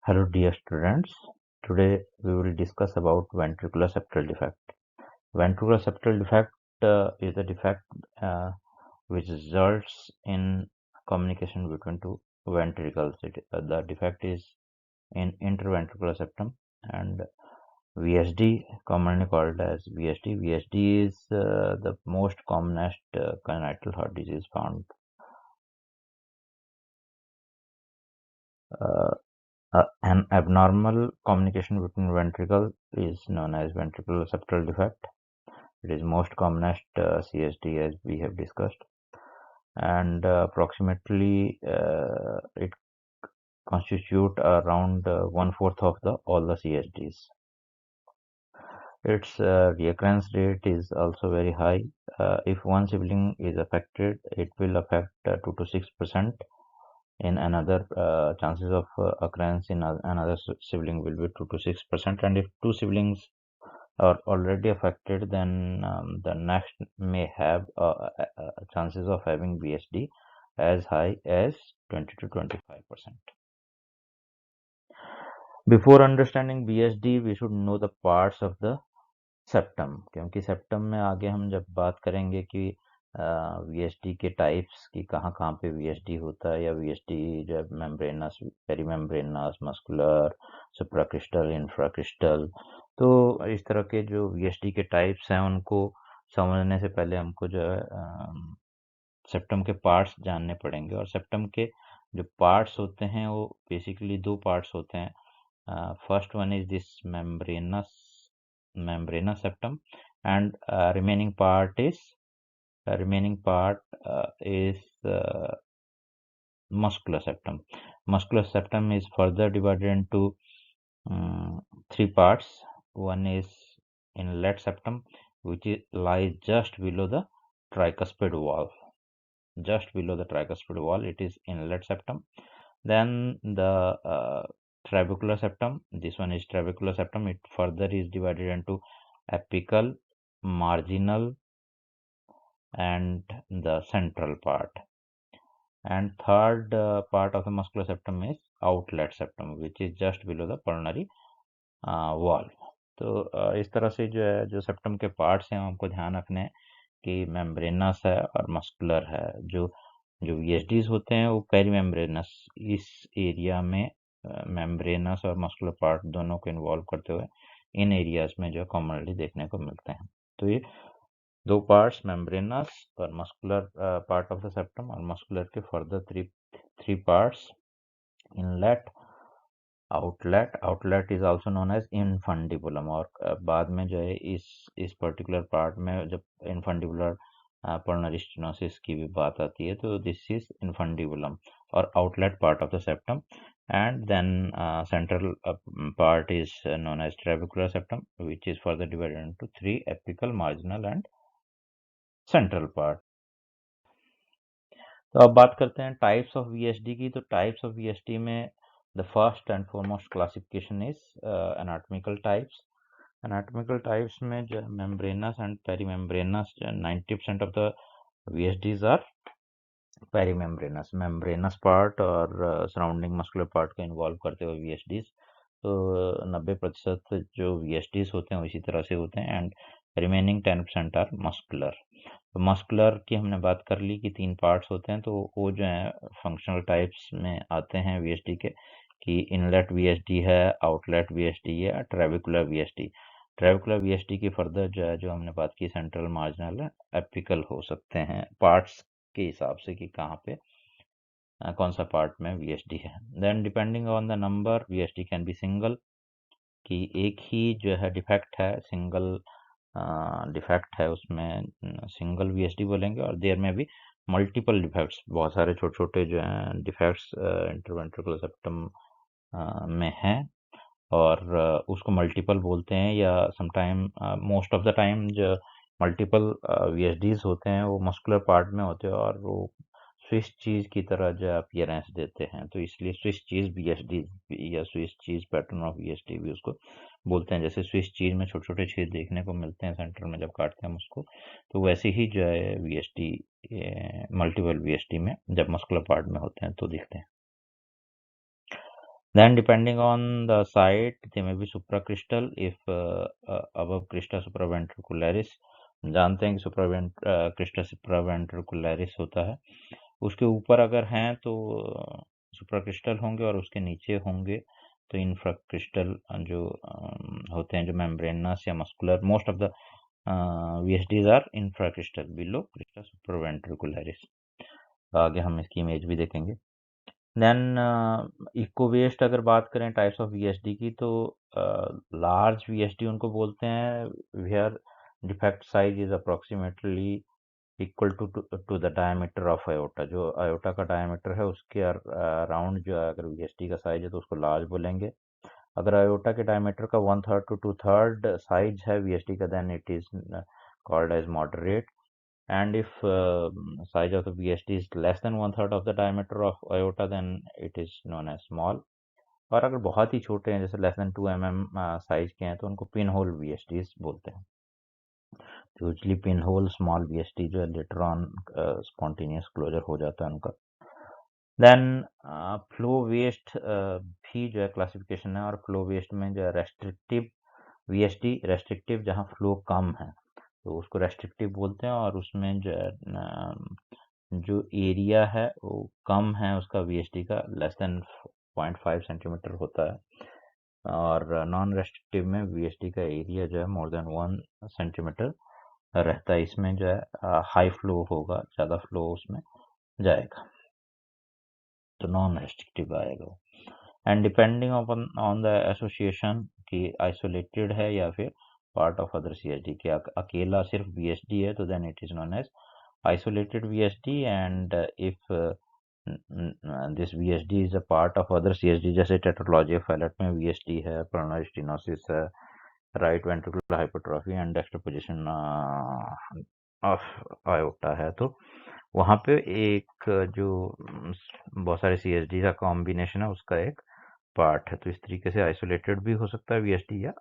Hello dear students, today we will discuss about ventricular septal defect. Ventricular septal defect is a defect which results in communication between two ventricles. The defect is in interventricular septum and VSD, commonly called as VSD. VSD is the most commonest congenital heart disease found. An abnormal communication between ventricle is known as ventricular septal defect. It is most commonest CSD as we have discussed, and approximately it constitute around 1/4 of all the CSDs. Its reoccurrence rate is also very high. If one sibling is affected, it will affect 2 to 6%. In another, chances of occurrence in another sibling will be 2 to 6%, and if two siblings are already affected, then the next may have chances of having VSD as high as 20 to 25%. Before understanding VSD, we should know the parts of the septum, क्योंकि septum में आगे हम जब बात करेंगे कि VSD के types की कहाँ कहाँ पे VSD होता है, या VSD जब मेम्ब्रेनस, पेरीमेम्ब्रेनस, मस्कुलर, सुप्राक्रिस्टल, इंफ्राक्रिस्टल, तो इस तरह के जो VSD के टाइप्स हैं उनको समझने से पहले हमको जो है सेप्टम के पार्ट्स जानने पड़ेंगे। और सेप्टम के जो पार्ट्स होते हैं वो बेसिकली दो पार्ट्स होते हैं. First one is this membranous septum, and remaining part is muscular septum. Muscular septum is further divided into three parts. One is inlet septum, which lies just below the tricuspid wall. Just below the tricuspid wall, it is inlet septum. Then the trabecular septum. This one is trabecular septum. It further is divided into apical, marginal, and the central part. And third part of the muscular septum is outlet septum, which is just below the pulmonary wall. तो इस तरह से जो है, जो septum के parts हैं हमको ध्यान रखने हैं कि मेम्ब्रेनस है और मस्कुलर है. जो VSDs होते हैं वो पेरीमेम्ब्रेनस, इस एरिया में मेम्ब्रेनस और मस्कुलर पार्ट दोनों को इन्वॉल्व करते हुए इन एरियाज में जो कॉमनली देखने को मिलते हैं. तो ये दो पार्ट्स, मेम्ब्रेनस और muscular part of the septum, और मस्कुलर के further three parts, inlet, outlet is also known as infundibulum. और बाद में जो है इस पर्टिकुलर पार्ट में जब इनफंडिबुलर पल्मोनरी स्टेनोसिस की भी बात आती है तो दिस इज इनफंडिबुलम और outlet part of the septum. And then central part is known as trabecular septum, which is further divided into three: apical, marginal, and central part. तो अब बात करते हैं टाइप्स ऑफ VSD की. तो types of VSD में the first and foremost classification is anatomical types. Anatomical types में जो membranous and perimembranous, 90% of the VSDs are perimembranous. Membranous part और सराउंडिंग मस्कुलर पार्ट को इन्वॉल्व करते हुए VSDs. तो 90% जो VSDs होते हैं इसी तरह से होते हैं. And remaining 10% are muscular. तो मस्कुलर की हमने बात कर ली कि तीन पार्ट्स होते हैं, तो वो जो है फंक्शनल टाइप्स में आते हैं VSD के, कि इनलेट VSD है, आउटलेट VSD है, ट्रेबिकुलर VSD. ट्रेबिकुलर VSD की फर्दर जो है, जो हमने बात की, सेंट्रल, मार्जिनल, एपिकल हो सकते हैं पार्ट्स के हिसाब से कि कहाँ पे कौन सा पार्ट में VSD है. Then depending on the number, VSD can be single, कि एक ही जो है डिफेक्ट है, सिंगल डिफेक्ट है, उसमें सिंगल VSD बोलेंगे. और देयर में भी मल्टीपल डिफेक्ट्स, बहुत सारे छोटे छोटे जो हैं डिफेक्ट्स इंटरवेंट्रिकुलर सेप्टम में हैं, और उसको मल्टीपल बोलते हैं. या sometime, most of the time जो मल्टीपल VSDs होते हैं वो मस्कुलर पार्ट में होते हैं और वो स्विस चीज की तरह जो अपीयरेंस देते हैं, तो इसलिए स्विस चीज VSD या Swiss cheese pattern of VSD भी उसको बोलते हैं. जैसे स्विस चीज में छोटे छोटे छेद देखने को मिलते हैं सेंटर में जब काटते हैं हम उसको, तो वैसे ही जो है VSD, मल्टीपल VSD में जब मस्कुलर पार्ट में होते हैं तो दिखते हैं. Then depending on the site, they may be supracrystal if above crista supraventricularis. जानते हैं कि crista supraventricularis होता है, उसके ऊपर अगर हैं तो सुप्राक्रिस्टल होंगे और उसके नीचे होंगे तो इंफ्राक्रिस्टल जो होते हैं, जो मेम्ब्रेनस या muscular, most of the VSDs are infracristal below crista supraventricularis. आगे हम इसकी इमेज भी देखेंगे। देन इको वेस्ट अगर बात करें टाइप्स ऑफ VSD की, तो लार्ज VSD उनको बोलते हैं where defect size is approximately equal to the diameter of aorta. जो आयोटा का डायमीटर है उसके अराउंड जो है, अगर VSD का साइज है तो उसको लार्ज बोलेंगे। अगर आयोटा के डायमीटर का 1/3 to 2/3 साइज है VSD का, then it is called as moderate. And if size of the VSD is less than 1/3 of the diameter of aorta, then it is known as small. और अगर बहुत ही छोटे हैं, जैसे less than 2 mm साइज के हैं, तो उनको पिन होल VSDs बोलते हैं। तो usually pin hole small VSD जो है लेटर ऑन स्पॉन्टेनियस क्लोजर हो जाता है उनका। देन फ्लो वेस्ट भी जो है क्लासिफिकेशन है, और फ्लो वेस्ट में जो है रेस्ट्रिक्टिव VSD, रेस्ट्रिक्टिव जहाँ फ्लो कम है तो उसको रेस्ट्रिक्टिव बोलते हैं, और उसमें जो है जो एरिया है वो कम है उसका VSD का, लेस देन 0.5 सेंटीमीटर होता है। और नॉन रेस्ट्रिक्टिव में VSD का एरिया जो है मोर देन 1 सेंटीमीटर रहता है। इसमें जो है हाई फ्लो होगा, ज़्यादा फ्लो उसमें जाएगा, तो नॉन रेस्ट्रिक्टिव आएगा। And depending upon on the association कि आइसोलेटेड है या फिर पार्ट ऑफ अदर CSD, कि अकेला सिर्फ VSD है तो then it is known as isolated VSD। and if this VSD is a part of other CSD, जैसे टेट्रोलॉजी ऑफ फैलेट में VSD है, pulmonary stenosis है, right ventricular hypertrophy and Dexter position of iota है, तो वहाँ पे एक जो बहुत सारे CSD का कॉम्बिनेशन है उसका एक पार्ट है। तो इस तरीके से आइसोलेटेड भी हो सकता है VSD, या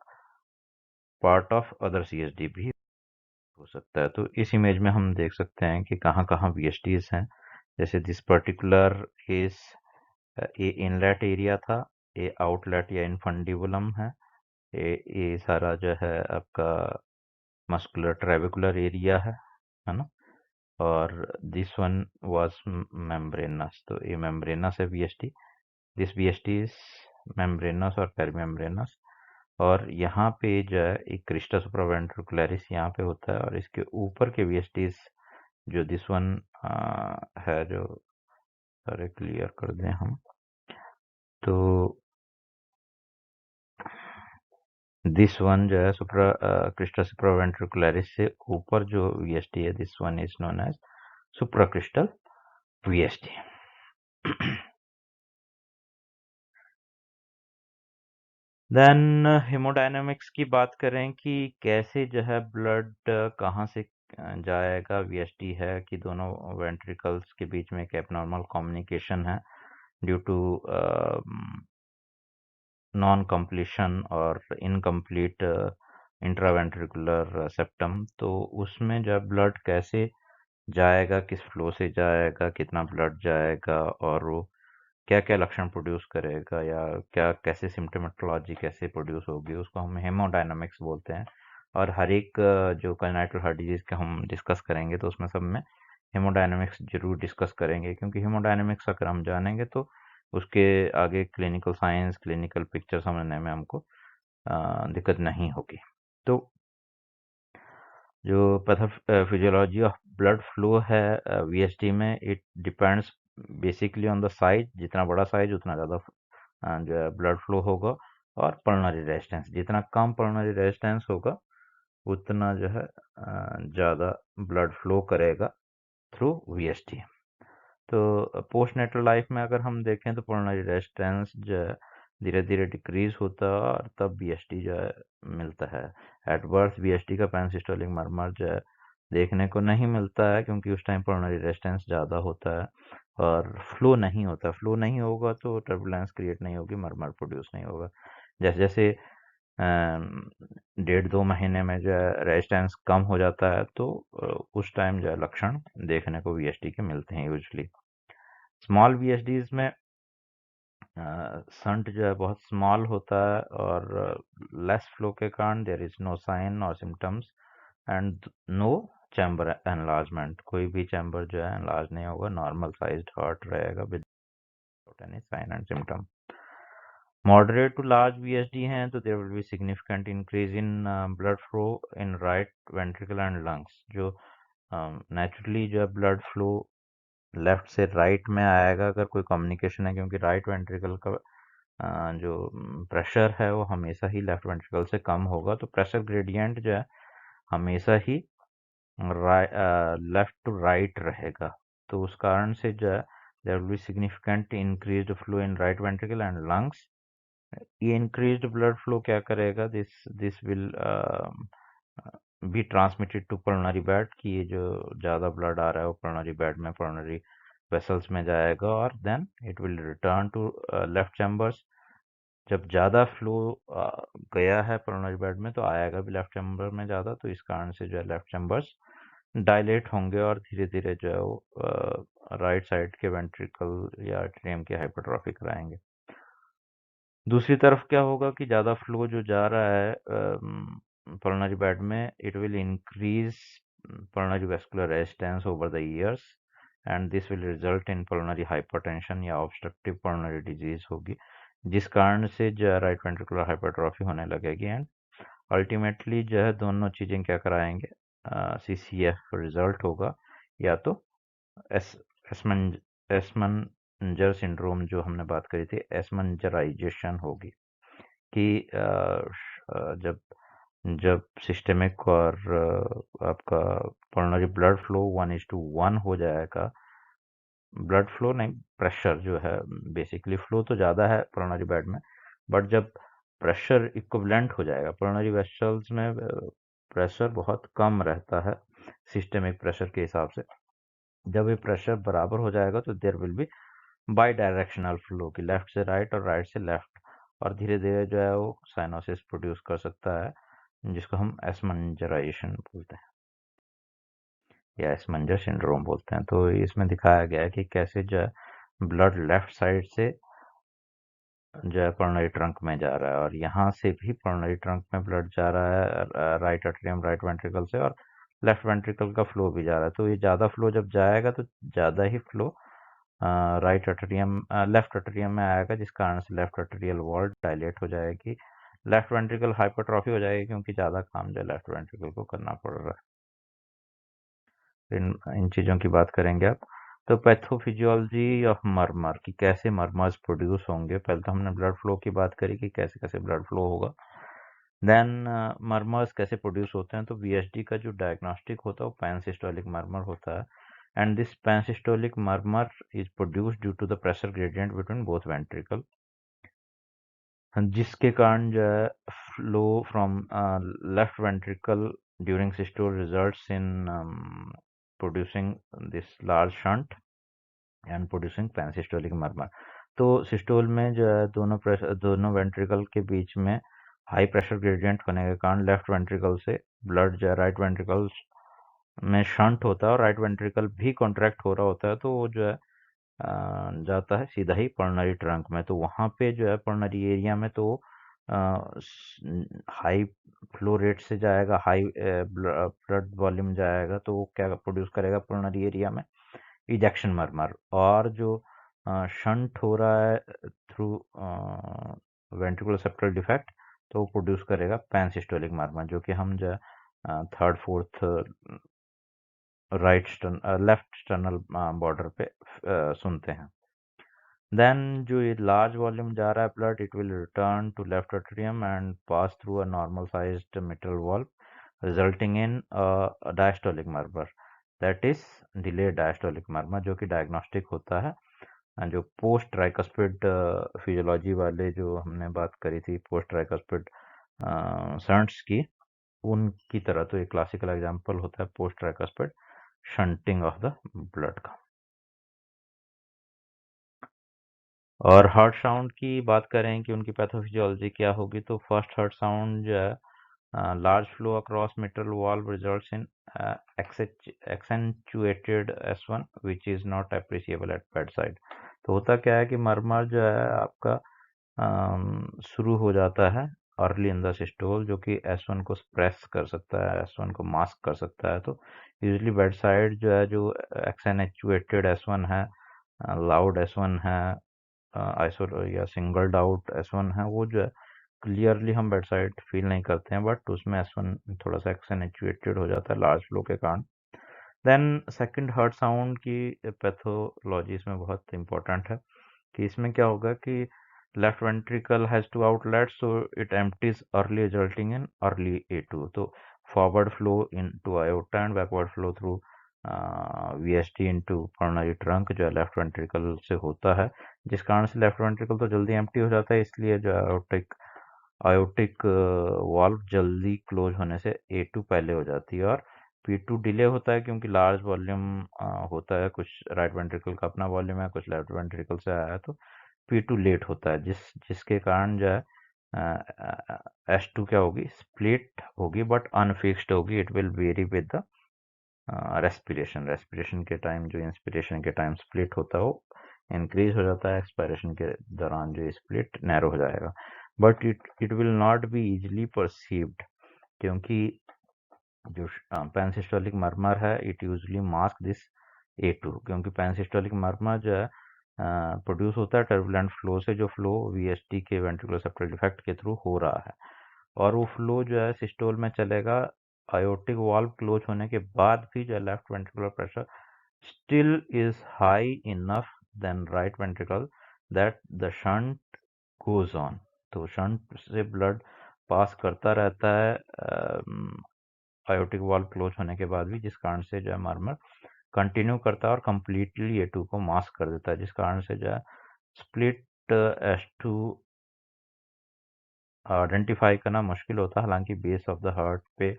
पार्ट ऑफ अदर CSD भी हो सकता है। तो इस इमेज में हम देख सकते हैं कि कहाँ कहाँ VSDs हैं। जैसे this particular case A inlet area था, ए आउटलेट या इनफंडिबुलम है, ये सारा जो है आपका मस्कुलर ट्रेविकुलर एरिया है ना, और दिस वन वाज मेम्ब्रेनस, तो ये मेम्ब्रेनस है VSD। This VSD is membranes और पेरीमेम्ब्रेनस, और यहाँ पे जो है एक क्रिस्टा सुप्रावेंट्रिकुलरिस यहाँ पे होता है, और इसके ऊपर के VSDs जो दिस वन है, जो सारे क्लियर कर दें हम, तो दिस वन जो है क्रिस्टा सुप्रावेंट्रिकुलरिस से ऊपर जो VSD है, this one is known as supracristal VSD। Then haemodynamics की बात करें कि कैसे जो है ब्लड कहाँ से जाएगा। VSD है कि दोनों वेंट्रिकल्स के बीच में एक एबनॉर्मल कम्युनिकेशन है ड्यू टू नॉन कंप्लीशन और इनकम्प्लीट इंट्रावेंट्रिकुलर सेप्टम, तो उसमें जब ब्लड कैसे जाएगा, किस फ्लो से जाएगा, कितना ब्लड जाएगा, और वो क्या क्या लक्षण प्रोड्यूस करेगा, या क्या कैसे सिम्टोमेटोलॉजी कैसे प्रोड्यूस होगी, उसको हम हेमोडायनामिक्स बोलते हैं। और हर एक जो कॉन्जेनिटल हार्ट डिजीज के हम डिस्कस करेंगे तो उसमें सब में हेमोडायनामिक्स जरूर डिस्कस करेंगे, क्योंकि हेमोडायनामिक्स अगर हम जानेंगे तो उसके आगे क्लिनिकल साइंस, क्लिनिकल पिक्चर समझने में हमको दिक्कत नहीं होगी। तो जो पैथोफिजियोलॉजी ऑफ ब्लड फ्लो है VSD में, it depends basically on the size. जितना बड़ा साइज उतना ज़्यादा जो है ब्लड फ्लो होगा, और पल्मोनरी रेजिस्टेंस, जितना कम पल्मोनरी रेजिस्टेंस होगा उतना जो है ज़्यादा ब्लड फ्लो करेगा थ्रू VSD। तो पोस्ट नेटल लाइफ में अगर हम देखें तो पल्मोनरी रेजिस्टेंस जो है धीरे धीरे डिक्रीज होता है, और तब VSD जो है मिलता है। एट बर्थ VSD का पैनसिस्टोलिक मरमर जो है देखने को नहीं मिलता है, क्योंकि उस टाइम पल्मोनरी रेजिस्टेंस ज़्यादा होता है और फ्लो नहीं होता। फ्लो नहीं होगा तो टर्बुलेंस क्रिएट नहीं होगी, मरमर प्रोड्यूस नहीं होगा। जैसे जैसे 1.5-2 महीने में जो है रेजिस्टेंस कम हो जाता है, तो उस टाइम जो है लक्षण देखने को VSD के मिलते हैं यूजली। स्मॉल VSDs में संट जो है बहुत स्मॉल होता है और लेस फ्लो के कारण देयर इज नो साइन और symptoms and no chamber enlargement, कोई भी चैम्बर जो है एनलार्ज नहीं होगा, नॉर्मल साइज्ड हार्ट रहेगा without any sign and symptom. Moderate to large VSD हैं तो there will be significant increase in blood flow in right ventricle and lungs. जो नेचुरली जो है ब्लड फ्लो लेफ्ट से राइट में आएगा अगर कोई कम्युनिकेशन है, क्योंकि राइट वेंट्रिकल का जो प्रेशर है वो हमेशा ही लेफ्ट वेंट्रिकल से कम होगा, तो प्रेशर ग्रेडियंट जो है हमेशा ही लेफ्ट टू राइट रहेगा। तो उस कारण से जो है there will be significant increased flow in right ventricle and lungs. ये इंक्रीज्ड ब्लड फ्लो क्या करेगा, this will be transmitted to pulmonary bed, कि ये जो ज़्यादा ब्लड आ रहा है वो पल्मोनरी बेड में पल्मोनरी वेसल्स में जाएगा और then it will return to left chambers. जब ज़्यादा फ्लो गया है पल्मोनरी बेड में तो आएगा भी लेफ्ट चैम्बर में ज़्यादा, तो इस कारण से जो है लेफ्ट चैम्बर्स डायलेट होंगे और धीरे धीरे जो है वो राइट साइड के वेंट्रिकल या एट्रियम की हाइपरट्रॉफी कराएंगे। दूसरी तरफ क्या होगा कि ज़्यादा फ्लो जो जा रहा है पल्मोनरी बेड में, it will increase pulmonary vascular resistance over the years and this will result in pulmonary hypertension या ऑब्स्ट्रक्टिव पल्मोनरी डिजीज होगी, जिस कारण से जो है राइट वेंट्रिकुलर हाइपरट्रॉफी होने लगेगी एंड अल्टीमेटली जो है दोनों चीज़ें क्या कराएंगे, CCF रिजल्ट होगा या तो एस एस्मंजर सिंड्रोम जो हमने बात करी थी, एस्मंजराइजेशन होगी कि जब जब सिस्टेमिक और आपका पल्मोनरी ब्लड फ्लो 1:1 हो जाएगा, ब्लड फ्लो नहीं प्रेशर जो है, बेसिकली फ्लो तो ज़्यादा है पल्मोनरी बेड में, बट जब प्रेशर इक्विवेलेंट हो जाएगा, पल्मोनरी वेसल्स में प्रेशर बहुत कम रहता है सिस्टेमिक प्रेशर के हिसाब से, जब ये प्रेशर बराबर हो जाएगा तो there will be bidirectional flow की लेफ्ट से राइट और राइट से लेफ्ट, और धीरे धीरे जो है वो साइनोसिस प्रोड्यूस कर सकता है जिसको हम एस्मंजराइजेशन बोलते हैं या एस्मंजर सिंड्रोम बोलते हैं। तो इसमें दिखाया गया है कि कैसे जो है ब्लड लेफ्ट साइड से जो है पल्मोनरी ट्रंक में जा रहा है और यहाँ से भी पल्मोनरी ट्रंक में ब्लड जा रहा है राइट एट्रियम राइट वेंट्रिकल से, और लेफ्ट वेंट्रिकल का फ्लो भी जा रहा है। तो ये ज़्यादा फ्लो जब जाएगा तो ज़्यादा ही flow right atrium left atrium में आएगा, जिस कारण से लेफ्ट एट्रियल वॉल डायलेट हो जाएगी, लेफ्ट वेंट्रिकल हाइपरट्रॉफी हो जाएगी क्योंकि ज़्यादा काम जो लेफ्ट वेंट्रिकल को करना पड़ रहा है। इन चीज़ों की बात करेंगे आप। तो पैथोफिजियोलॉजी ऑफ मरमर कि कैसे मरमर्स प्रोड्यूस होंगे, पहले तो हमने ब्लड फ्लो की बात करी कि कैसे कैसे ब्लड फ्लो होगा, देन मरमर्स कैसे प्रोड्यूस होते हैं। तो वीएसडी का जो डायग्नोस्टिक होता है वो पैनसिस्टोलिक मरमर होता है and this pansystolic murmur is produced due to the pressure gradient between both ventricle, जिसके कारण जो है flow from left ventricle during systole results in producing this large shunt and producing pansystolic murmur. तो systole में जो है दोनों ventricle के बीच में हाई प्रेशर ग्रेडियंट होने के कारण लेफ्ट वेंट्रिकल से ब्लड जो है राइट वेंट्रिकल में शंट होता है और राइट वेंट्रिकल भी कॉन्ट्रैक्ट हो रहा होता है, तो वो जो है जाता है सीधा ही पल्मोनरी ट्रंक में। तो वहाँ पे जो है पल्मोनरी एरिया में तो हाई फ्लो रेट से जाएगा, हाई ब्लड वॉल्यूम जाएगा, तो वो क्या प्रोड्यूस करेगा पल्मोनरी एरिया में, इजेक्शन मरमर। और जो शंट हो रहा है थ्रू वेंट्रिकुलर सेप्टल डिफेक्ट तो वो प्रोड्यूस करेगा पैनसिस्टोलिक मरमर, जो कि हम जो third fourth left sternal border पे सुनते हैं। देन जो ये लार्ज वॉल्यूम जा रहा है blood, it will return to left atrium and pass through a normal sized mitral valve resulting in diastolic murmur, that is delayed diastolic murmur, जो कि डायग्नोस्टिक होता है। जो पोस्ट ट्राइकस्पिड फिजियोलॉजी वाले जो हमने बात करी थी पोस्ट ट्राइकस्पिड शंट्स की, उनकी तरह। तो एक क्लासिकल एग्जांपल होता है post tricuspid shunting of the blood का। और हार्ट साउंड की बात करें कि उनकी पैथोफिजियोलॉजी क्या होगी, तो फर्स्ट हार्ट साउंड जो है large flow across mitral valve results in accentuated S1 which is not appreciable at bedside। तो होता क्या है कि मरमर जो है आपका शुरू हो जाता है अर्ली इन द सिस्टोल, जो कि S1 को सप्रेस कर सकता है, S1 को मास्क कर सकता है। तो यूजली बेड साइड जो है, जो एक्सेंचुएटेड S1 है, लाउड S1 है, आइसो या सिंगल्ड आउट S1 है, वो जो है क्लियरली हम बेड साइड फील नहीं करते हैं, बट उसमें S1 थोड़ा सा एक्सेंचुएटेड हो जाता है लार्ज फ्लो के कारण। देन सेकंड हार्ट साउंड की पैथोलॉजी इसमें बहुत इंपॉर्टेंट है कि इसमें क्या होगा कि left ventricle has two outlet, so it empties early resulting in early A2। तो forward flow into aorta and backward flow through VSD into coronary trunk जो है लेफ्ट वेंट्रिकल से होता है, जिस कारण से लेफ्ट वेंट्रिकल तो जल्दी एम्प्टी हो जाता है, इसलिए जो आयोटिक वाल्व जल्दी क्लोज होने से A2 पहले हो जाती है। और P2 डिले होता है क्योंकि लार्ज वॉल्यूम होता है, कुछ राइट वेंट्रिकल का अपना वॉल्यूम है, कुछ लेफ्ट वेंट्रिकल से आया है, तो P2 लेट होता है, जिसके कारण जो है S2 क्या होगी, स्प्लिट होगी बट अनफिक्स्ड होगी। It will very with the respiration के टाइम, जो इंस्पिरेशन के टाइम स्प्लिट होता है वो इंक्रीज हो जाता है, एक्सपायरेशन के दौरान जो स्प्लिट नैरो हो जाएगा, but it will not be easily perceived, क्योंकि जो पैनसिस्टोलिक मर्मर है it usually mask this A2, क्योंकि पैनसिस्टोलिक मर्मर जो है प्रोड्यूस होता है टर्बुलेंट फ्लो से, जो फ्लो VSD के वेंट्रिकुलर सेप्टल डिफेक्ट के थ्रू हो रहा है, और वो फ्लो जो है सिस्टोल में चलेगा आयोटिक वाल्व क्लोज होने के बाद भी, जो left ventricular pressure still is high enough than right ventricle that the shunt goes on। तो शंट से ब्लड पास करता रहता है आयोटिक वाल्व क्लोज होने के बाद भी, जिस कारण से जो है मर्मर कंटिन्यू करता है और कंप्लीटली A2 को मास्क कर देता है, जिस कारण से जो है स्प्लिट S2 आइडेंटिफाई करना मुश्किल होता है। हालांकि बेस ऑफ द हार्ट पे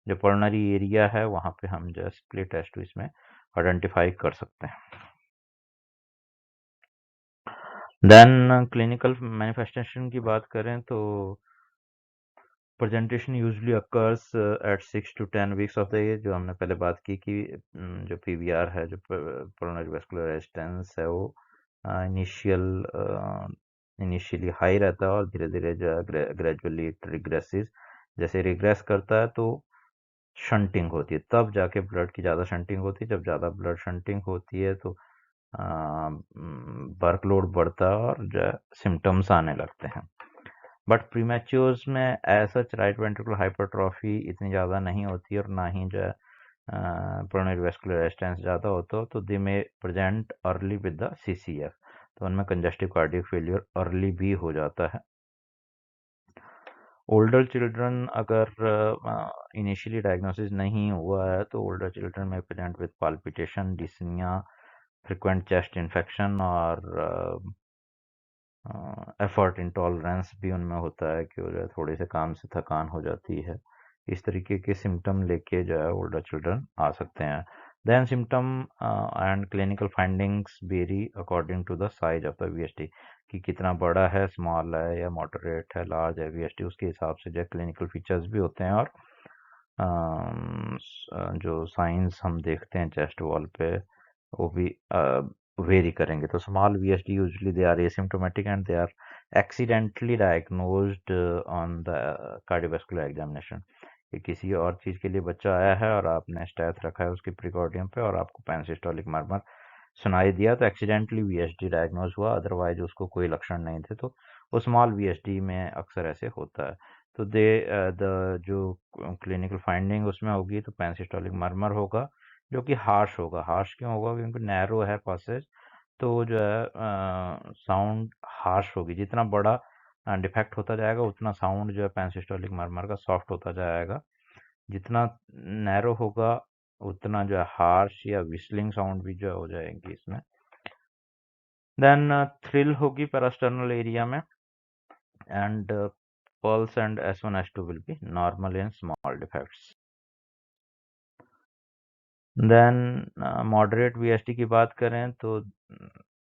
जो पल्मोनरी एरिया है वहां पे हम जो स्प्लिट S2 इसमें आइडेंटिफाई कर सकते हैं। देन क्लिनिकल मैनिफेस्टेशन की बात करें तो presentation usually occurs at 6 to 10 weeks of the age, जो हमने पहले बात की कि जो PVR है, जो पल्मोनरी वेस्कुलर रेजिस्टेंस है, वो इनिशियली हाई रहता है और धीरे धीरे जो है ग्रेजुअली इट रिग्रेसेस। जैसे रिग्रेस करता है तो शंटिंग होती है, तब जाके ब्लड की ज़्यादा शंटिंग होती है। जब ज़्यादा ब्लड शंटिंग होती है तो वर्कलोड बढ़ता है और जो है सिम्टम्स आने लगते हैं। बट प्रीमैच्योर्स में ऐसा राइट वेंट्रिकुलर हाइपरट्रॉफी इतनी ज़्यादा नहीं होती है, और ना ही जो है पल्मोनरी वेस्कुलर रेजिस्टेंस ज़्यादा होता हो, तो दे में present early with the CCF, तो उनमें कंजेस्टिव कार्डियक फेलियर अर्ली भी हो जाता है। ओल्डर चिल्ड्रन अगर इनिशियली डायग्नोसिस नहीं हुआ है तो ओल्डर चिल्ड्रन में present with palpitation, dyspnoea, frequent chest infection और एफर्ट इंटॉलरेंस भी उनमें होता है कि जो है थोड़े से काम से थकान हो जाती है। इस तरीके के सिम्टम लेके जो है ओल्डर चिल्ड्रन आ सकते हैं। Then symptom and clinical findings vary according to the size of the VSD, कि कितना बड़ा है, स्मॉल है या मॉडरेट है, लार्ज है VSD, उसके हिसाब से जो क्लिनिकल फीचर्स भी होते हैं। और जो साइंस हम देखते हैं चेस्ट वॉल पे वो भी वेरी करेंगे। तो small VSD usually they are asymptomatic and they are accidentally diagnosed on the cardiovascular examination, कि किसी और चीज़ के लिए बच्चा आया है और आपने स्टैथ रखा है उसकी प्रिकॉर्डियम पे और आपको पैनसिस्टोलिक मर्मर सुनाई दिया, तो एक्सीडेंटली VSD डायग्नोज हुआ, अदरवाइज उसको कोई लक्षण नहीं थे, तो वो स्मॉल VSD में अक्सर ऐसे होता है। तो द जो क्लिनिकल फाइंडिंग उसमें होगी तो पैनसिस्टोलिक मर्मर होगा, जो कि हार्श होगा। हार्श क्यों होगा? क्योंकि नैरो है पासेज, तो जो है साउंड हार्श होगी। जितना बड़ा डिफेक्ट होता जाएगा उतना साउंड जो है पैनसिस्टोलिक मर्मर का सॉफ्ट होता जाएगा। जितना नैरो होगा उतना जो है हार्श या विस्लिंग साउंड भी जो हो जाएंगी इसमें। देन थ्रिल होगी पेरास्टर्नल एरिया में, and pulse and S1 S2 will be normal in small defects. Then moderate VSD की बात करें तो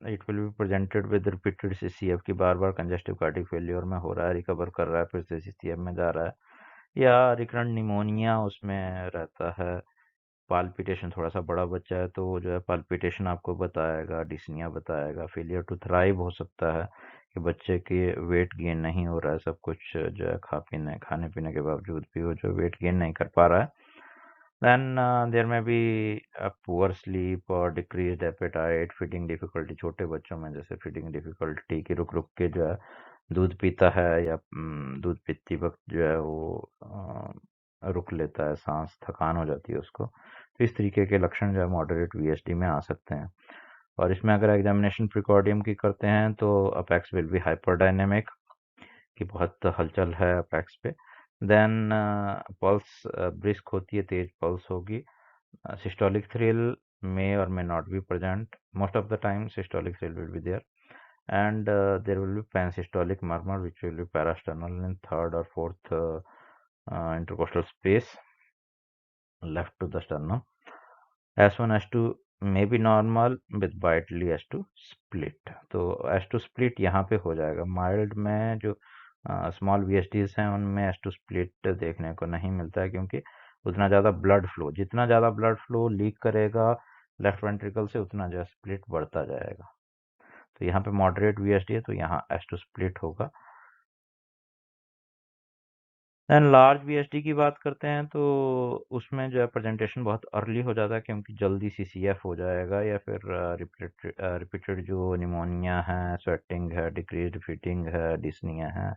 it will be presented with repeated CCF की बार कंजेस्टिव कार्डिक फेलियर में हो रहा है, रिकवर कर रहा है, फिर से CCF में जा रहा है, या रिकरेंट निमोनिया उसमें रहता है, पाल्पिटेशन थोड़ा सा बड़ा बच्चा है तो वो जो है पाल्पिटेशन आपको बताएगा, डिस्निया बताएगा। फेलियर टू थ्राइव हो सकता है कि बच्चे के वेट गेन नहीं हो रहा है, सब कुछ जो है खाने पीने के बावजूद भी वो जो वेट गेन नहीं कर पा रहा है। Then there may be a poor sleep or decreased appetite, feeding difficulty। छोटे बच्चों में जैसे फीडिंग डिफिकल्टी की रुक रुक के जो है दूध पीता है या दूध पीती वक्त जो है वो रुक लेता है, सांस थकान हो जाती है उसको। तो इस तरीके के लक्षण जो है मॉडरेट वीएसडी में आ सकते हैं। और इसमें अगर एग्जामिनेशन प्रिकॉर्डियम की करते हैं तो अपेक्स विल बी हाइपरडायनेमिक, कि बहुत हलचल है अपेक्स पे। देन पल्स ब्रिस्क होती है, तेज पल्स होगी। systolic thrill may or may not be present. Most of the time systolic thrill will be there, and there will be pansystolic murmur which will be parasternal in third or fourth intercostal space left to the sternum. S1 S2 may be normal with widely S2 split। तो S2 split यहाँ पे हो जाएगा। Mild में जो small VSDs हैं उनमें S2 split देखने को नहीं मिलता है, क्योंकि उतना ज़्यादा ब्लड फ्लो, जितना ज़्यादा ब्लड फ्लो लीक करेगा लेफ्ट वेंट्रिकल से उतना ज़्यादा स्प्लिट बढ़ता जाएगा। तो यहाँ पे मॉडरेट VSD है तो यहाँ S2 स्प्लिट होगा। देन लार्ज VSD की बात करते हैं तो उसमें जो है प्रेजेंटेशन बहुत अर्ली हो जाता है, क्योंकि जल्दी CCF हो जाएगा या फिर रिपीटेड जो निमोनिया है, स्वेटिंग है, डिक्रीज्ड फीटिंग है, डिस्निया है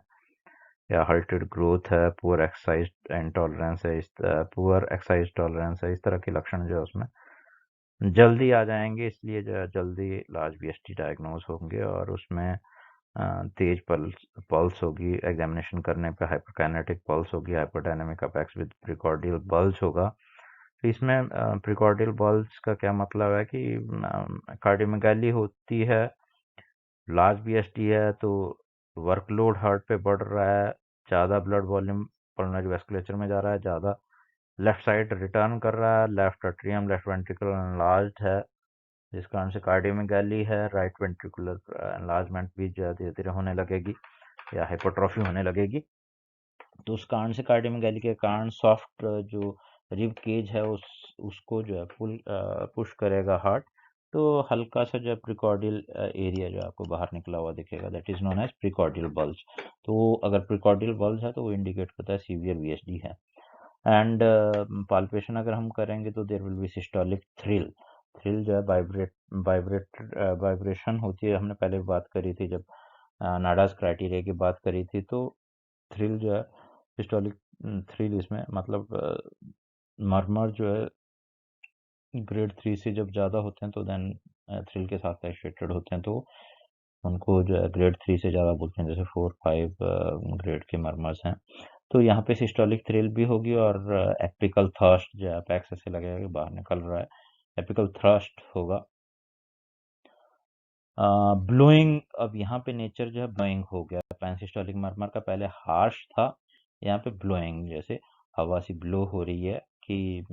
या हल्टेड ग्रोथ है, पुअर एक्सरसाइज इंटॉलरेंस है, पुअर एक्सरसाइज टॉलरेंस है, इस तरह के लक्षण जो है उसमें जल्दी आ जाएंगे। इसलिए जो है जल्दी लार्ज VSD डायग्नोज होंगे और उसमें तेज पल्स होगी, एग्जामिनेशन करने पे हाइपरकाइनेटिक पल्स होगी, हाइपरडायनामिक अपेक्स विद प्रिकॉर्डियल बल्ज होगा। तो इसमें प्रिकॉर्डियल बल्ज का क्या मतलब है कि कार्डियोमेगाली होती है, लार्ज VSD है तो वर्कलोड हार्ट पे बढ़ रहा है, ज़्यादा ब्लड वॉल्यूम पल्मोनरी वेस्कुलेचर में जा रहा है, ज़्यादा लेफ्ट साइड रिटर्न कर रहा है, left atrium left ventricle enlarged है, जिस कारण से कार्डियोमेगाली है। राइट वेंट्रिकुलर एनलार्जमेंट भी धीरे धीरे होने लगेगी या हाइपरट्रॉफी होने लगेगी। तो उस कारण से कार्डियोमेगाली के कारण सॉफ्ट जो रिब केज है उसको जो है पुश करेगा हार्ट, तो हल्का सा जो प्रिकॉर्डियल एरिया जो आपको बाहर निकला हुआ दिखेगा, that is known as precordial bulge. तो अगर प्रिकॉर्डियल बल्ज है तो वो इंडिकेट करता है सीवियर VSD है। एंड पाल्पेशन अगर हम करेंगे तो there will be systolic thrill. Thrill जो है वाइब्रेशन होती है, हमने पहले बात करी थी जब नाडास क्राइटेरिया की बात करी थी। तो थ्रिल जो है सिस्टोलिक थ्रिल, इसमें मतलब मरमर जो है ग्रेड 3 से जब ज़्यादा होते हैं तो देन थ्रिल के साथ एसोसिएटेड होते हैं, तो उनको जो है ग्रेड 3 से ज़्यादा बोलते हैं, जैसे 4-5 ग्रेड के मरमर्स हैं। तो यहाँ पे सिस्टोलिक थ्रिल भी होगी और एपिकल थ्रस्ट जो है अपेक्स ऐसे लगेगा कि बाहर निकल रहा है, एपिकल थ्रस्ट होगा। ब्लोइंग, अब यहाँ पे नेचर जो है ब्लोइंग हो गया। पैनसिस्टोलिक मरमर का पहले हार्श था, यहाँ पे ब्लोइंग, जैसे हवा सी ब्लो हो रही है कि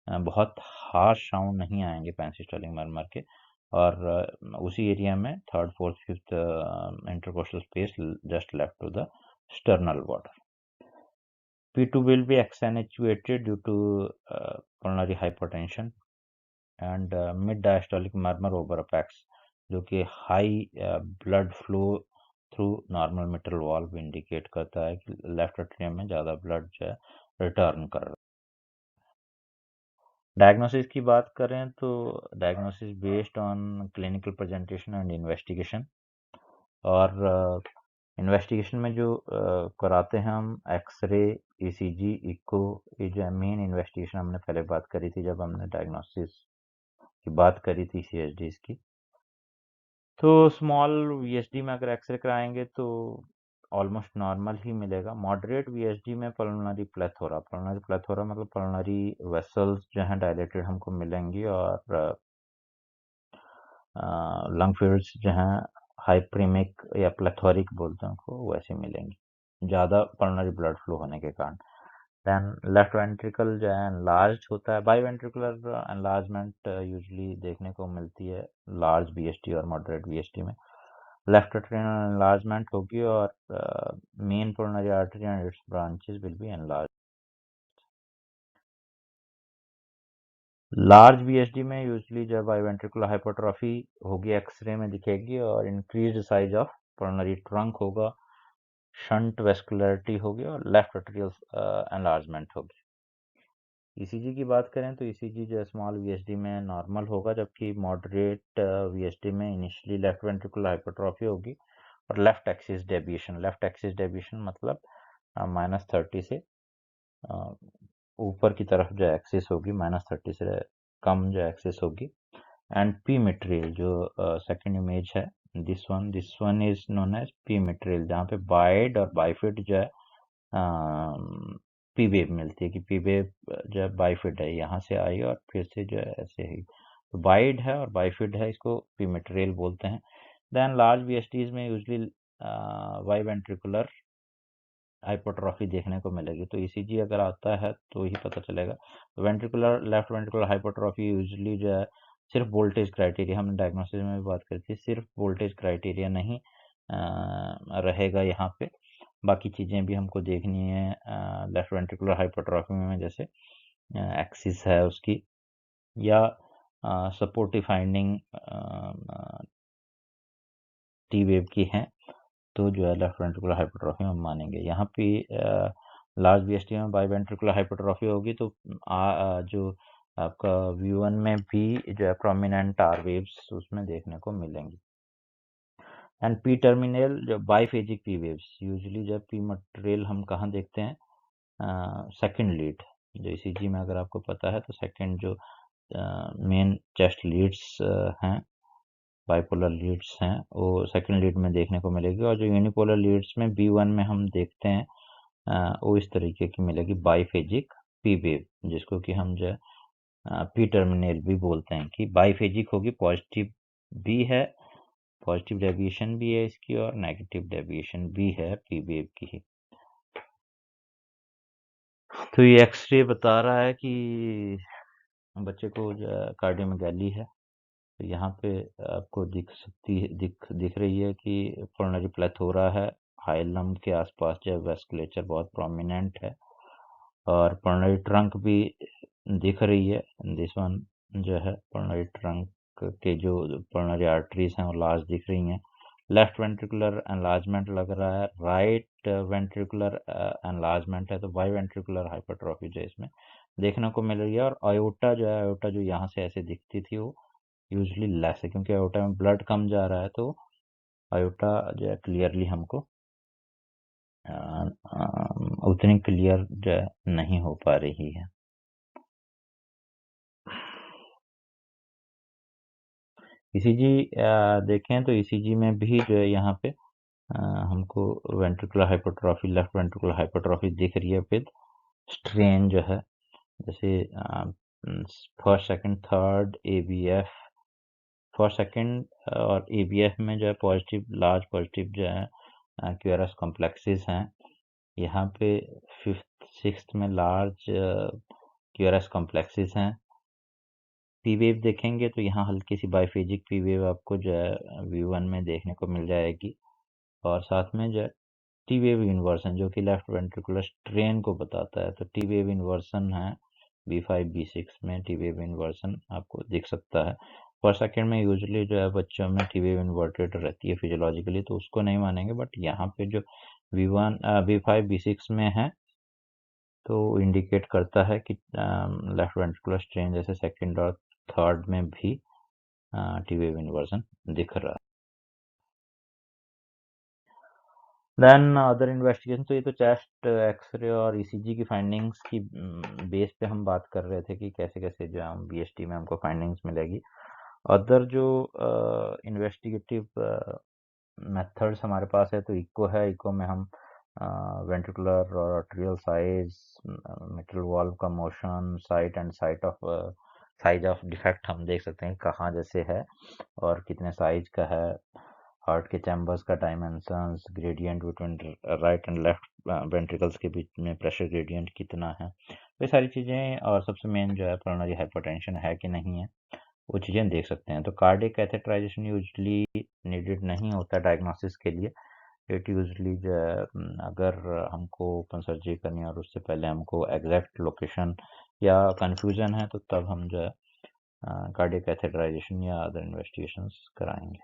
बहुत हार्श साउंड नहीं आएंगे पैनसिस्टोलिक मरमर के। और उसी एरिया में third fourth fifth intercostal space just left to the sternal border. P2 will be accentuated due to pulmonary hypertension and mid diastolic murmur over apex, जो कि high blood flow through normal mitral valve indicate करता है कि left atrium में ज़्यादा blood जो है return कर रहा है। डायग्नोसिस की बात करें तो diagnosis based on clinical presentation and investigation. और इन्वेस्टिगेशन में जो कराते हैं हम एक्सरे, ECG, इको, ये जो मेन इन्वेस्टिगेशन हमने पहले बात करी थी जब हमने डायग्नोसिस की बात करी थी CHDs की। तो स्मॉल VSD में अगर एक्सरे कराएंगे तो ऑलमोस्ट नॉर्मल ही मिलेगा। मॉडरेट VSD में पल्मोनरी प्लेथोरा मतलब पल्मोनरी वेसल्स जो हैं डायलेटेड हमको मिलेंगी और लंग फील्ड्स जो हैं हाइप्रीमिक या प्लेथोरिक बोलते हैं उनको, वैसे मिलेंगी ज़्यादा पल्मोनरी ब्लड फ्लो होने के कारण। देन लेफ्ट वेंट्रिकल जो है एनलार्ज होता है। बाई वेंट्रिकुलर एनलार्जमेंट यूजली देखने को मिलती है लार्ज VSD और मॉडरेट VSD में। लेफ्ट एट्रियल एनलार्जमेंट होगी और main pulmonary artery and it's branches will be enlarge. Large VSD में यूजली जब बाइवेंट्रिकुलर हाइपरट्रॉफी होगी एक्सरे में दिखेगी और increased size of pulmonary trunk होगा, शंट वेस्कुलरिटी होगी और लेफ्ट एट्रियल एनलार्जमेंट होगी। ईसीजी की बात करें तो ईसीजी जो स्मॉल वीएसडी में नॉर्मल होगा, जबकि मॉडरेट वीएसडी में इनिशियली लेफ्ट वेंट्रिकुलर हाइपरट्रॉफी होगी और लेफ्ट एक्सिस डेविएशन मतलब -30 से ऊपर की तरफ जो एक्सिस होगी -30 से कम जो एक्सिस होगी। एंड पी मटेरियल जो सेकंड इमेज है, this one is known as P material, जहाँ पे बाइड और बाइफिड जो है पी वेव मिलती है कि पी वेव जो है बाइफिड है, यहाँ से आई और फिर से जो है ऐसे ही, तो बाइड है और बाइफिड है, इसको पी मटेरियल बोलते हैं। देन लार्ज वीएसटीज में यूजली वाई वेंट्रिकुलर हाइपरट्रॉफी देखने को मिलेगी। तो ईसीजी अगर आता है तो ही पता चलेगा। लेफ्ट वेंट्रिकुलर हाइपरट्रॉफी यूजली जो है सिर्फ वोल्टेज क्राइटेरिया, हमने डायग्नोसिस में भी बात करी थी, सिर्फ वोल्टेज क्राइटेरिया नहीं रहेगा यहाँ पे, बाकी चीज़ें भी हमको देखनी है लेफ्ट वेंट्रिकुलर हाइपरट्रॉफी में, जैसे एक्सिस है उसकी या सपोर्टिव फाइंडिंग टी वेव की है, तो जो है लेफ्ट वेंट्रिकुलर हाइपरट्रॉफी हम मानेंगे। यहाँ पे लार्ज वीएसटी में बाई वेंट्रिकुलर हाइपरट्रॉफी होगी तो जो आपका V1 में भी जो है प्रोमिनेंट आर वेव्स उसमें देखने को मिलेंगी। एंड पी टर्मिनल जो बाईफेजिक पी वेव्स, यूजुअली जब पी मटेरियल हम कहाँ देखते हैं, सेकंड लीड, जो ईसीजी में अगर आपको पता है तो सेकंड जो मेन चेस्ट लीड्स हैं, बाइपोलर लीड्स हैं, वो सेकंड लीड में देखने को मिलेगी। और जो यूनिपोलर लीड्स में B1 में हम देखते हैं वो इस तरीके की मिलेगी, बाईफेजिक पी वेव, जिसको कि हम जो पी टर्मिनल भी बोलते हैं कि बाईफेजिक होगी, पॉजिटिव भी है, पॉजिटिव डेविएशन भी है इसकी और नेगेटिव डेविएशन भी है पी वेव की ही। तो ये एक्सरे बता रहा है कि बच्चे को जो कार्डियोमेगाली है, तो यहाँ पे आपको दिख रही है कि पल्मोनरी प्लेथोरा है, हाइलम के आसपास जो वेस्कुलेचर बहुत प्रोमिनेंट है और पल्मोनरी ट्रंक भी दिख रही है। दिस वन जो है पल्मोनरी ट्रंक के जो पल्मोनरी आर्टरीज हैं वो लार्ज दिख रही हैं। लेफ्ट वेंट्रिकुलर एनलार्जमेंट लग रहा है, राइट वेंट्रिकुलर एनलार्जमेंट है, तो बाई वेंट्रिकुलर हाइपरट्रॉफी जो इसमें देखने को मिल रही है। और आयोटा जो यहाँ से ऐसे दिखती थी वो यूजली लेस है, क्योंकि आयोटा में ब्लड कम जा रहा है, तो आयोटा जो है क्लियरली हमको उतनी क्लियर जो है नहीं हो पा रही है। ईसीजी देखें तो ईसीजी में भी जो है यहाँ पे हमको ventricular hypertrophy, left ventricular hypertrophy दिख रही है विद स्ट्रेन जो है, जैसे first second third ABF, first second और एबीएफ में जो है पॉजिटिव, लार्ज पॉजिटिव जो है क्यूआरएस कॉम्प्लेक्सेस हैं। यहाँ पे फिफ्थ सिक्स्थ में लार्ज क्यूआरएस कॉम्प्लेक्सेस हैं। पी वेव देखेंगे तो यहाँ हल्की सी बाइफेजिक पी वेव आपको जो है V1 में देखने को मिल जाएगी, और साथ में जो है टी वेव इन्वर्सन जो कि लेफ्ट वेंट्रिकुलर स्ट्रेन को बताता है, तो टी वेव इन्वर्सन है B5 B6 में, टी वेव इन्वर्सन आपको दिख सकता है। पर सेकेंड में यूजुअली जो है बच्चों में टी वेव इन्वर्टेड रहती है फिजियोलॉजिकली, तो उसको नहीं मानेंगे, बट यहाँ पे जो B5 B6 में है तो इंडिकेट करता है कि लेफ्ट वेंट्रिकुलर स्ट्रेन जैसे सेकंड और थर्ड में भी टी वेव इन्वर्सन दिख रहा है। देन अदर इन्वेस्टिगेशन, तो ये तो चेस्ट एक्सरे और ईसीजी की फाइंडिंग्स की बेस पे हम बात कर रहे थे कि कैसे कैसे जो हम बीएसटी में हमको फाइंडिंग्स मिलेगी। अदर जो इन्वेस्टिगेटिव मेथड्स हमारे पास है, तो इको है, इको में हम वेंट्रिकुलर और आर्टेरियल साइज, मिट्रल वाल्व का मोशन, साइज ऑफ डिफेक्ट हम देख सकते हैं कहाँ जैसे है और कितने साइज का है, हार्ट के चैम्बर्स का dimensions, gradient between right and left ventricles के बीच में प्रेशर ग्रेडियंट कितना है, ये सारी चीज़ें, और सबसे मेन जो है पल्मोनरी हाइपरटेंशन है कि नहीं है, वो चीज़ें देख सकते हैं। तो कार्डियक कैथेटराइजेशन यूजली नीडेड नहीं होता डायग्नोसिस के लिए। इट यूजली जो है अगर हमको ओपन सर्जरी करनी है और उससे पहले हमको एग्जैक्ट लोकेशन या कन्फ्यूजन है तो तब हम जो है कार्डियक कैथेटराइजेशन या अदर इन्वेस्टिगेशंस कराएंगे।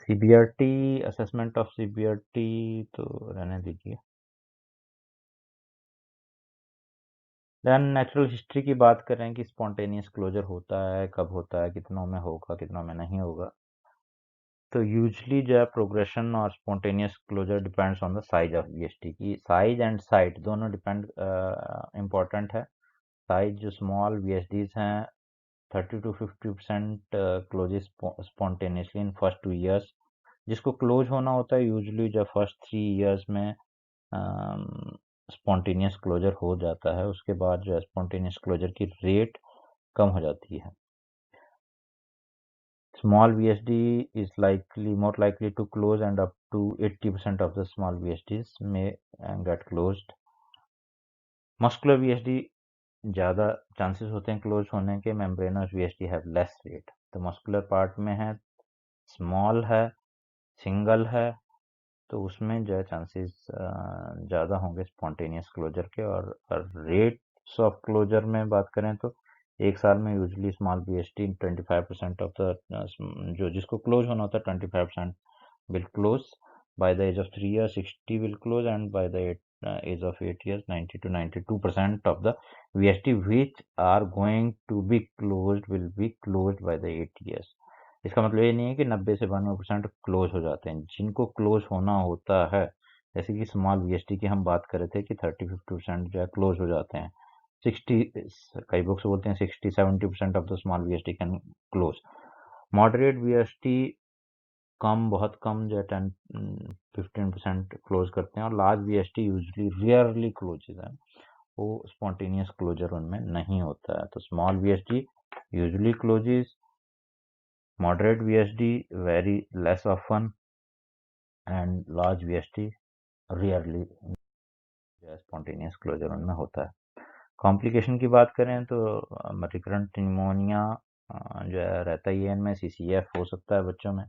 सीबीआरटी, असेसमेंट ऑफ सीबीआरटी तो रहने दीजिए। देन नेचुरल हिस्ट्री की बात करें कि स्पॉन्टेनियस क्लोजर होता है, कब होता है, कितनों में होगा, कितनों में नहीं होगा। तो यूजली जो है प्रोग्रेशन और spontaneous closure depends on the size of VSD की। साइज एंड साइट दोनों डिपेंड इम्पॉर्टेंट है। साइज जो स्मॉल वीएसडीज हैं 30 to 50% closes spontaneously in first 2 years। जिसको क्लोज होना होता है यूजली जब फर्स्ट 3 years में स्पॉन्टेनियस क्लोजर हो जाता है, उसके बाद जो है स्पॉन्टेनियस क्लोजर की रेट कम हो जाती है। Small VSD is more likely to close, and up to 80% of the small VSDs may get closed. Muscular VSD ज़्यादा चांसेस होते हैं क्लोज होने के। membranous VSD have less rate। तो मस्कुलर पार्ट में है, स्मॉल है, सिंगल है, तो उसमें जो है चांसेस ज़्यादा होंगे स्पॉन्टेनियस क्लोजर के। और रेट्स ऑफ क्लोजर में बात करें तो एक साल में usually small BST 25% of the जो जिसको क्लोज होना होता है 25% will close. By the age of 3 years 60 will close, and by the age of 8 years 90 to 92% of the VST which are going to be closed will be closed by the 8 years। इसका मतलब ये नहीं है कि 90 से 92% close हो जाते हैं। जिनको क्लोज होना होता है, जैसे कि स्मॉल वीएसटी की हम बात कर रहे थे कि 30-50% जो है क्लोज हो जाते हैं। 60, कई बुक्स बोलते हैं 60-70% of the small VSD can close. Moderate VSD कम, बहुत कम जो है 10-15% क्लोज करते हैं। और large VSD usually rarely closes है, वो स्पॉन्टेनियस क्लोजर उनमें नहीं होता है। तो small VSD usually closes, moderate VSD very less often, and large VSD rarely spontaneous closure उनमें होता है। कॉम्प्लिकेशन की बात करें तो रिकरेंट निमोनिया जो है रहता ही है इनमें। CCF हो सकता है बच्चों में।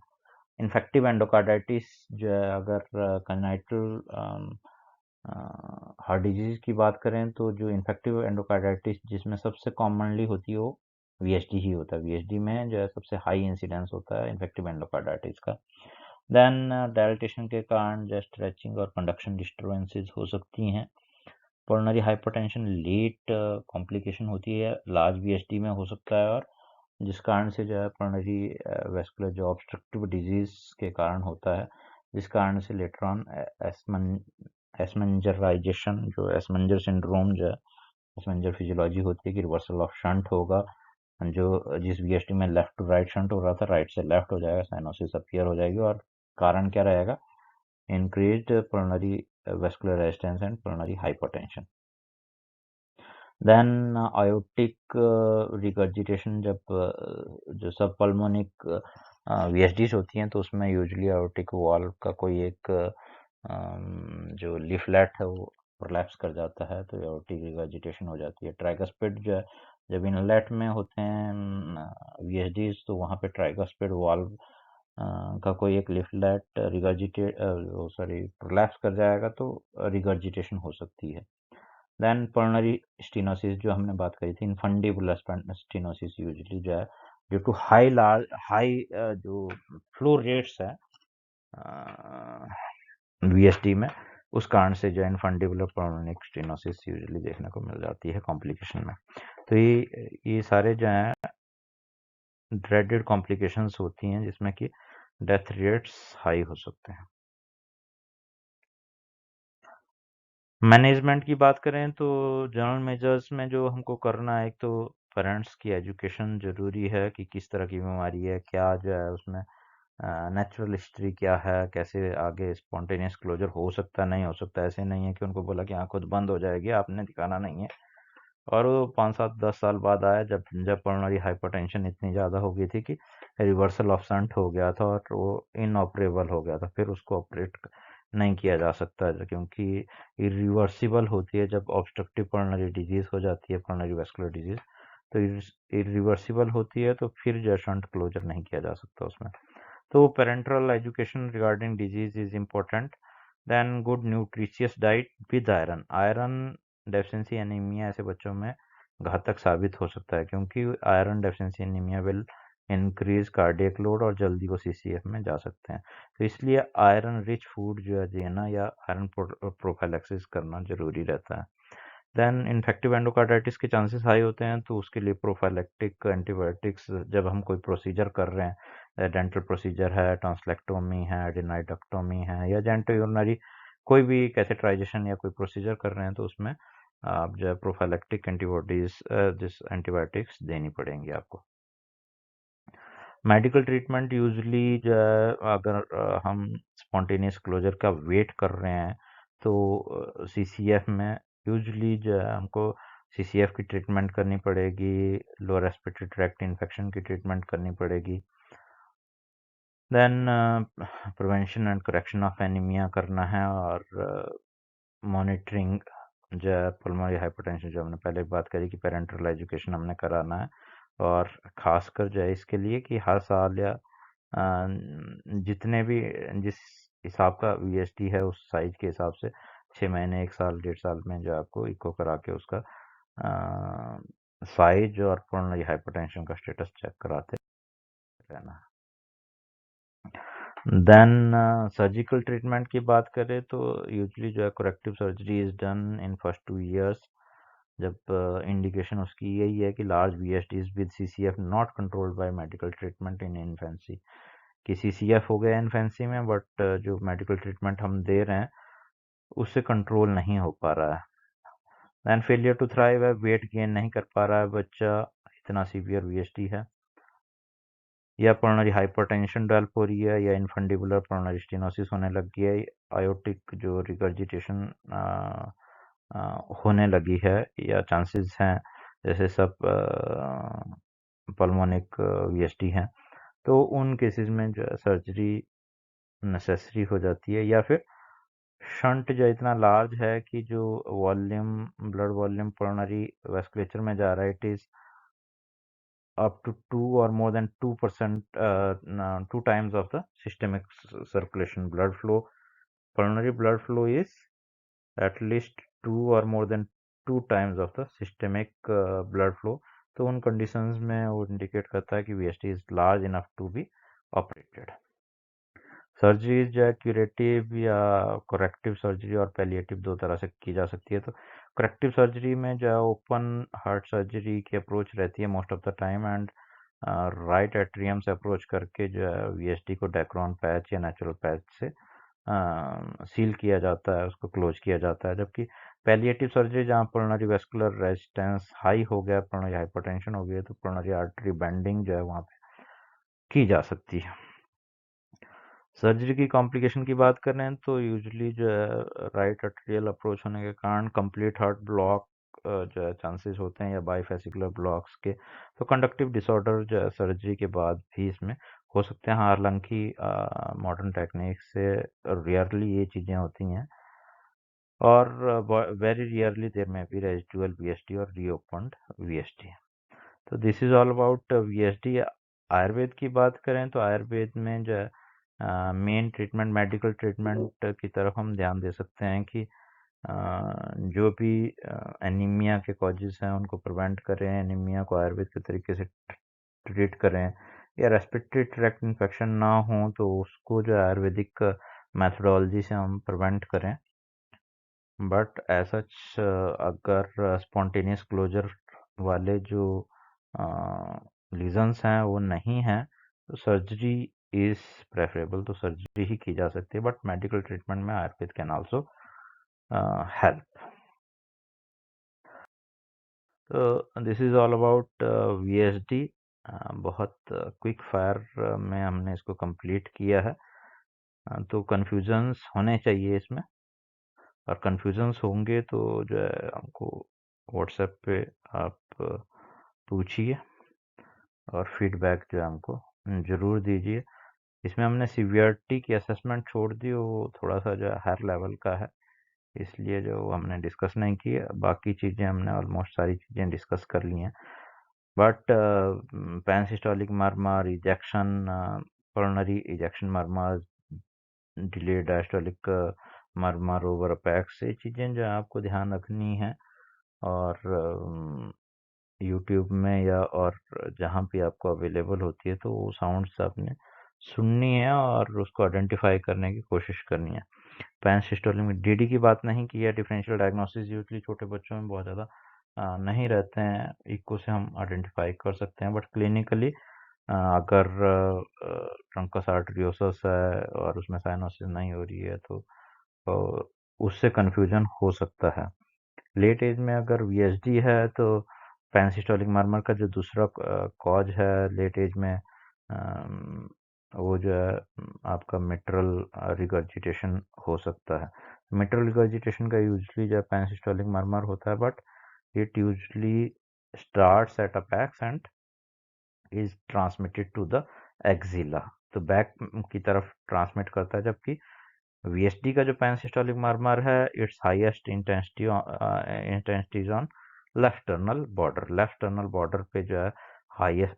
इन्फेक्टिव एंडोकार्डाइटिस जो है, अगर कंजाइटल हार्ट डिजीज की बात करें तो जो इन्फेक्टिव एंडोकार्डाइटिस जिसमें सबसे कॉमनली होती है वो वीएसडी ही होता है। वीएसडी में जो है सबसे हाई इंसिडेंस होता है इन्फेक्टिव एंडोकार्डाइटिस का। देन डायलिटेशन के कारण जो स्ट्रेचिंग और कंडक्शन डिस्टर्बेंसेस हो सकती हैं। पल्मोनरी हाइपरटेंशन लेट कॉम्प्लिकेशन होती है, लार्ज वीएसडी में हो सकता है, और जिस कारण से जो है पल्मोनरी वेस्कुलर जो ऑब्स्ट्रक्टिव डिजीज के कारण होता है, जिस कारण से लेटर ऑन एसमेंजराइजेशन जो एसमेंजर सिंड्रोम जो है, एसमेंजर फिजियोलॉजी होती है कि रिवर्सल ऑफ शंट होगा। जो जिस वीएसटी में लेफ्ट टू राइट शंट हो रहा था, राइट से लेफ्ट हो जाएगा, साइनोसिस अपीयर हो जाएगी। और कारण क्या रहेगा? Increased pulmonary vascular resistance and pulmonary hypertension. Then aortic regurgitation, जब जो सब पल्मोनिक वीएसडीज होती हैं तो उसमें यूजुअली आयोटिक वॉल्व का कोई एक जो लीफलेट है वो प्रोलैप्स कर जाता है, तो आयोटिक रिगर्जिटेशन हो जाती है। ट्राइगस्पिड जो है, जब इनलेट में होते हैं वीएसडीज तो वहाँ पे ट्राइगस्पिड वॉल्व का कोई एक लीफलेट रिगर्जिटेट प्रोलैप्स कर जाएगा तो रिगर्जिटेशन हो सकती है। देन पल्मोनरी स्टेनोसिस जो हमने बात करी थी, इनफंडिबुलर स्टेनोसिस यूजुअली जो है ड्यू टू हाई जो फ्लो रेट्स है वीएसडी में, उस कारण से जो इनफंडिबुलर पल्मोनरी स्टेनोसिस यूजुअली देखने को मिल जाती है कॉम्प्लिकेशन में। तो ये सारे जो हैं ड्रेडेड कॉम्प्लिकेशंस होती हैं जिसमें कि डेथ रेट्स हाई हो सकते हैं। मैनेजमेंट की बात करें तो जनरल मेजर्स में जो हमको करना है, एक तो पेरेंट्स की एजुकेशन ज़रूरी है कि किस तरह की बीमारी है, क्या जो है उसमें नेचुरल हिस्ट्री क्या है, कैसे आगे स्पॉन्टेनियस क्लोजर हो सकता है, नहीं हो सकता। ऐसे नहीं है कि उनको बोला कि खुद बंद हो जाएगी, आपने दिखाना नहीं है। और वो 5-7-10 साल बाद आया जब पल्मोनरी हाइपरटेंशन इतनी ज़्यादा हो गई थी कि रिवर्सल ऑफ शंट हो गया था और वो इनऑपरेबल हो गया था। फिर उसको ऑपरेट नहीं किया जा सकता क्योंकि इरिवर्सिबल होती है। जब ऑब्स्ट्रक्टिव पल्मोनरी डिजीज हो जाती है, पल्मोनरी वेस्कुलर डिजीज, तो इरिवर्सिबल होती है, तो फिर जो शंट क्लोजर नहीं किया जा सकता उसमें। तो parental education regarding disease is important. Then good nutritious diet with iron. Iron deficiency anaemia ऐसे बच्चों में घातक साबित हो सकता है, क्योंकि iron deficiency anaemia will increase cardiac load और जल्दी वो सीसीएफ में जा सकते हैं। तो इसलिए आयरन रिच फूड जो है देना या आयरन प्रोफाइलैक्सिस करना जरूरी रहता है। देन इन्फेक्टिव एंडोकार्डाइटिस के चांसेस हाई होते हैं, तो उसके लिए प्रोफाइलेक्टिक एंटीबायोटिक्स जब हम कोई प्रोसीजर कर रहे हैं, डेंटल प्रोसीजर है, ट्रांसलेक्टोमी है, एडिनाइडक्टोमी है, या जेंटो यूरिनरी कोई भी कैथेटराइजेशन या कोई प्रोसीजर कर रहे हैं, तो उसमें आप जो है प्रोफाइलेक्टिक एंटीबायोटिक्स देनी पड़ेंगी आपको। मेडिकल ट्रीटमेंट यूजुअली जो है, अगर हम स्पॉन्टेनियस क्लोजर का वेट कर रहे हैं, तो सीसीएफ में यूजुअली जो है हमको सीसीएफ की ट्रीटमेंट करनी पड़ेगी, लोअर रेस्पिरेटरी ट्रैक्ट इन्फेक्शन की ट्रीटमेंट करनी पड़ेगी। Then prevention and correction of anaemia करना है, और मॉनिटरिंग जो है पल्मोनरी हाइपरटेंशन, जो हमने पहले बात करी कि पेरेंटल एजुकेशन हमने कराना है, और खासकर जो है इसके लिए कि हर साल या जितने भी जिस हिसाब का वीएसटी है उस साइज के हिसाब से 6 महीने 1 साल 1.5 साल में जो आपको इको करा के उसका साइज और पल्मोनरी हाइपरटेंशन का स्टेटस चेक कराते रहना है। देन सर्जिकल ट्रीटमेंट की बात करें तो यूजुअली जो है corrective surgery is done in first 2 years, जब इंडिकेशन उसकी यही है कि large VSDs with CCF not controlled by medical treatment in infancy, कि सीसीएफ हो गया इन्फेंसी में, बट जो मेडिकल ट्रीटमेंट हम दे रहे हैं उससे कंट्रोल नहीं हो पा रहा है। देन फेलियर टू थ्राइव है, वेट गेन नहीं कर पा रहा है बच्चा, इतना सीवियर वीएसडी है, या पल्मोनरी हाइपरटेंशन डेवलप हो रही है, या इनफंडिबुलर पल्मोनरी स्टेनोसिस होने लग गई है, आयोटिक जो रिगर्जिटेशन होने लगी है, या चांसेस हैं जैसे सब पल्मोनिक वीएसडी हैं, तो उन केसेस में जो सर्जरी नेसेसरी हो जाती है, या फिर शंट जो इतना लार्ज है कि जो वॉल्यूम ब्लड वॉल्यूम पल्मोनरी वेस्कुलेचर में जा रहा है, it is up to 2 or more than 2%, 2 times of the systemic circulation blood flow. Pulmonary blood flow is at least 2 or more than 2 times of the systemic blood flow. तो उन conditions में वो indicate करता है कि VSD is large enough to be operated. Surgery जो है curative या करेक्टिव सर्जरी और पैलिएटिव दो तरह से की जा सकती है। तो करेक्टिव सर्जरी में जो है ओपन हार्ट सर्जरी की अप्रोच रहती है most of the time, and right atrium से अप्रोच करके जो है वीएसडी को डेक्रोन पैच या नेचुरल पैच से सील किया जाता है, उसको क्लोज किया जाता है। जबकि पैलिएटिव सर्जरी जहाँ पल्मोनरी वेस्कुलर रेजिस्टेंस हाई हो गया, पल्मोनरी हाइपरटेंशन हो गई, तो पल्मोनरी आर्टरी बेंडिंग जो है वहाँ पे की जा सकती है। सर्जरी की कॉम्प्लिकेशन की बात करें तो यूजुअली जो है राइट आर्टेरियल अप्रोच होने के कारण कंप्लीट हार्ट ब्लॉक जो है चांसेस होते हैं, या बाईफेसिकुलर ब्लॉक्स के। तो कंडक्टिव डिसऑर्डर जो है सर्जरी के बाद भी इसमें हो सकते हैं। हालांकि मॉडर्न टेक्निक से रेयरली ये चीज़ें होती हैं, और वेरी रेयरली देयर में बी रेजिडुअल वीएसडी और रीओपन्ड वीएसडी। तो this is all about VSD. Ayurveda की बात करें तो आयुर्वेद में जो है मेन ट्रीटमेंट मेडिकल ट्रीटमेंट की तरफ हम ध्यान दे सकते हैं कि जो भी एनीमिया के कॉजेज हैं उनको प्रिवेंट करें, एनीमिया को आयुर्वेद के तरीके से ट्रीट करें, या रेस्पिरेटरी ट्रैक्ट इन्फेक्शन ना हो तो उसको जो आयुर्वेदिक मैथडोलॉजी से हम प्रिवेंट करें। बट ऐसा अगर स्पॉन्टेनियस क्लोजर वाले जो लीजन्स हैं वो नहीं हैं, तो सर्जरी इज प्रेफरेबल, तो सर्जरी ही की जा सकती है, बट मेडिकल ट्रीटमेंट में आयुर्वेद कैन आल्सो हेल्प। तो this is all about VSD. बहुत क्विक फायर में हमने इसको कंप्लीट किया है। तो कन्फ्यूजन्स होने चाहिए इसमें, और कन्फ्यूजन्स होंगे तो जो है हमको व्हाट्सएप पे आप पूछिए, और फीडबैक जो है हमको ज़रूर दीजिए। इसमें हमने सीवियरिटी की असेसमेंट छोड़ दी, वो थोड़ा सा जो है हायर लेवल का है, इसलिए जो हमने डिस्कस नहीं की। बाकी चीज़ें हमने ऑलमोस्ट सारी चीज़ें डिस्कस कर ली हैं। But pansystolic murmur, ejection, pulmonary ejection murmur, delayed diastolic murmur over apex, ये चीज़ें जो है आपको ध्यान रखनी है। और यूट्यूब में या और जहाँ भी आपको अवेलेबल होती है तो वो साउंड्स आपने सुननी है और उसको आइडेंटिफाई करने की कोशिश करनी है। पैन सिस्टोलिक में डीडी की बात नहीं की है। डिफरेंशियल डायग्नोसिस यूजली छोटे बच्चों में बहुत ज़्यादा नहीं रहते हैं, इको से हम आइडेंटिफाई कर सकते हैं। बट क्लिनिकली अगर ट्रंकस आर्टरियोसस है और उसमें साइनोसिस नहीं हो रही है तो उससे कन्फ्यूजन हो सकता है। लेट एज में अगर वीएसडी है तो पैनसिस्टोलिक मर्मर का जो दूसरा कॉज है लेट एज में, वो जो है आपका मिट्रल रिगर्जिटेशन हो सकता है। मिट्रल रिगर्जिटेशन का यूजली जो है पैनसिस्टोलिक मर्मर होता है, but it usually starts at apex and is transmitted to the axilla, तो बैक की तरफ ट्रांसमिट करता है। जबकि वीएसडी का जो पैनसिस्टोलिक मर्मर है, it's highest intensity on left sternal border. Left sternal border पे जो है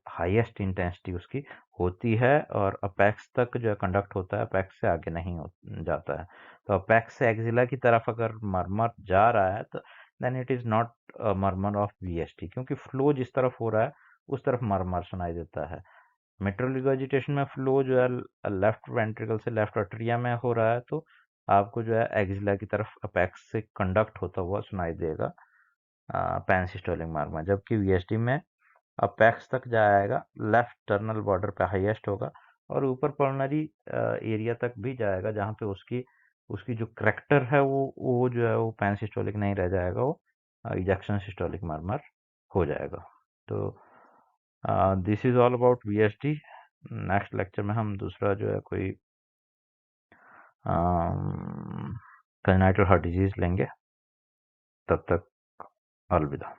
हाईएस्ट इंटेंसिटी उसकी होती है और अपेक्स तक जो है कंडक्ट होता है, अपेक्स से आगे नहीं जाता है। तो अपेक्स से एक्सिला की तरफ अगर मर्मर जा रहा है तो then it is not murmur of VSD, क्योंकि फ्लो जिस तरफ हो रहा है उस तरफ मर्मर सुनाई देता है। मिट्रल रिगर्जिटेशन में फ्लो जो है लेफ्ट वेंट्रिकल से लेफ्ट अट्रिया में हो रहा है, तो आपको जो है एक्सिला की तरफ अपेक्स से कंडक्ट होता हुआ सुनाई देगा पैनसिस्टोलिक मर्मर। जबकि वीएसडी में अपेक्स तक जाएगा, लेफ्ट टर्नल बॉर्डर पे हाईएस्ट होगा और ऊपर पल्मोनरी एरिया तक भी जाएगा, जहाँ पे उसकी उसकी जो करेक्टर है वो जो है वो पैनसिस्टोलिक नहीं रह जाएगा, वो इजेक्शन सिस्टोलिक मर्मर हो जाएगा। तो this is all about VSD. Next lecture में हम दूसरा जो है कोई कंजेनाइटल हार्ट डिजीज लेंगे। तब तक अलविदा।